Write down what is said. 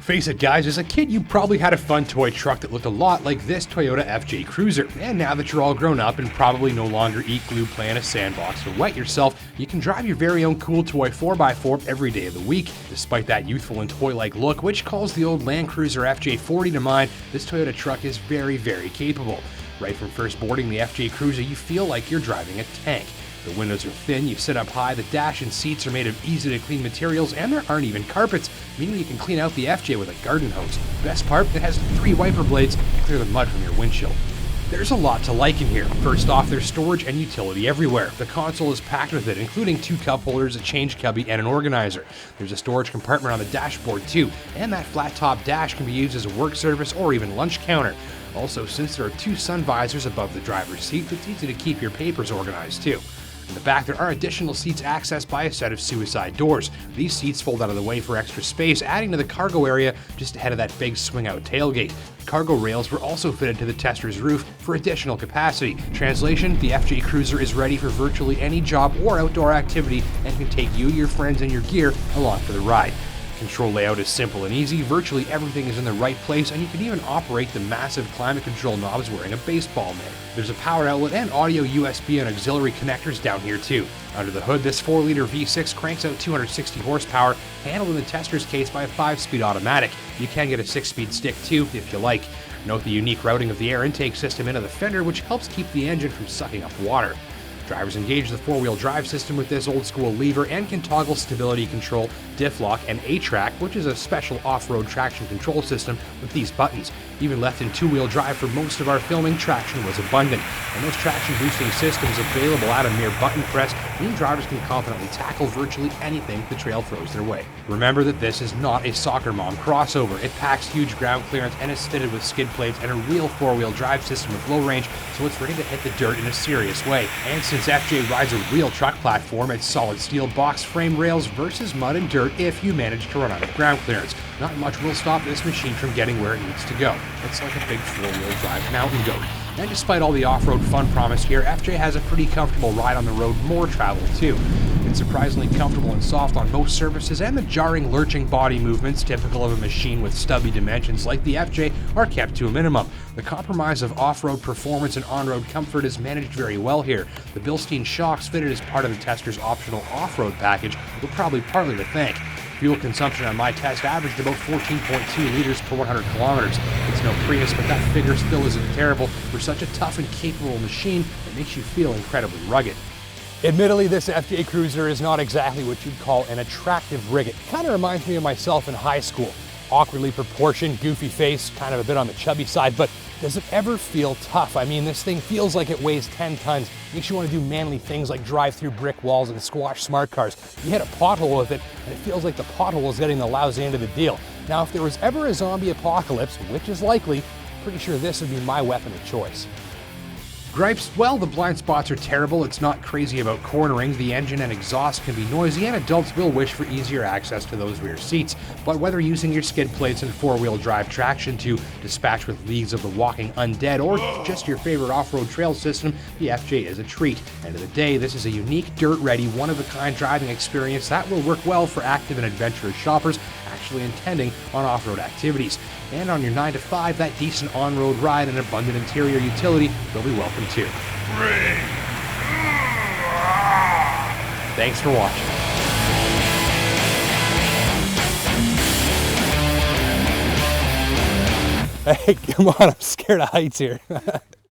Face it guys, as a kid you probably had a fun toy truck that looked a lot like this Toyota FJ Cruiser, and now that you're all grown up and probably no longer eat glue, play in a sandbox, or wet yourself, you can drive your very own cool toy 4x4 every day of the week. Despite that youthful and toy-like look, which calls the old Land Cruiser FJ40 to mind, this Toyota truck is very, very capable. Right from first boarding the FJ Cruiser, you feel like you're driving a tank. The windows are thin, you sit up high, the dash and seats are made of easy-to-clean materials, and there aren't even carpets, meaning you can clean out the FJ with a garden hose. Best part, it has 3 wiper blades to clear the mud from your windshield. There's a lot to like in here. First off, there's storage and utility everywhere. The console is packed with it, including 2 cup holders, a change cubby, and an organizer. There's a storage compartment on the dashboard too, and that flat-top dash can be used as a work surface or even lunch counter. Also, since there are 2 sun visors above the driver's seat, it's easy to keep your papers organized too. In the back, there are additional seats accessed by a set of suicide doors. These seats fold out of the way for extra space, adding to the cargo area just ahead of that big swing-out tailgate. Cargo rails were also fitted to the tester's roof for additional capacity. Translation, the FJ Cruiser is ready for virtually any job or outdoor activity and can take you, your friends, and your gear along for the ride. Control layout is simple and easy, virtually everything is in the right place, and you can even operate the massive climate control knobs wearing a baseball mitt. There's a power outlet and audio USB and auxiliary connectors down here too. Under the hood, this 4-liter V6 cranks out 260 horsepower, handled in the tester's case by a 5-speed automatic. You can get a 6-speed stick too, if you like. Note the unique routing of the air intake system into the fender, which helps keep the engine from sucking up water. Drivers engage the 4-wheel drive system with this old-school lever and can toggle stability control, diff lock, and A-TRAC, which is a special off-road traction control system with these buttons. Even left in 2-wheel drive for most of our filming, traction was abundant, and those traction-boosting systems available at a mere button press mean drivers can confidently tackle virtually anything the trail throws their way. Remember that this is not a soccer mom crossover. It packs huge ground clearance and is fitted with skid plates and a real 4-wheel drive system with low range, so it's ready to hit the dirt in a serious way. And since FJ rides a real truck platform, it's solid steel box frame rails versus mud and dirt if you manage to run out of ground clearance. Not much will stop this machine from getting where it needs to go. It's like a big 4-wheel drive mountain goat. And despite all the off-road fun promised here, FJ has a pretty comfortable ride on the road, more travel too. It's surprisingly comfortable and soft on most surfaces, and the jarring, lurching body movements typical of a machine with stubby dimensions like the FJ are kept to a minimum. The compromise of off-road performance and on-road comfort is managed very well here. The Bilstein shocks fitted as part of the tester's optional off-road package were probably partly to thank. Fuel consumption on my test averaged about 14.2 liters per 100 kilometers. It's no Prius, but that figure still isn't terrible for such a tough and capable machine that makes you feel incredibly rugged. Admittedly, this FJ Cruiser is not exactly what you'd call an attractive rig. It kind of reminds me of myself in high school. Awkwardly proportioned, goofy face, kind of a bit on the chubby side, but does it ever feel tough? I mean, this thing feels like it weighs 10 tons, makes you want to do manly things like drive through brick walls and squash smart cars. You hit a pothole with it, and it feels like the pothole is getting the lousy end of the deal. Now, if there was ever a zombie apocalypse, which is likely, I'm pretty sure this would be my weapon of choice. Gripes, well, the blind spots are terrible, it's not crazy about cornering, the engine and exhaust can be noisy, and adults will wish for easier access to those rear seats. But whether using your skid plates and 4-wheel drive traction to dispatch with leagues of the walking undead, or just your favorite off-road trail system, the FJ is a treat. End of the day, this is a unique, dirt-ready, one-of-a-kind driving experience that will work well for active and adventurous shoppers actually intending on off-road activities. And on your 9 to 5, that decent on-road ride and abundant interior utility will be welcome too. Thanks for watching. Hey, come on, I'm scared of heights here.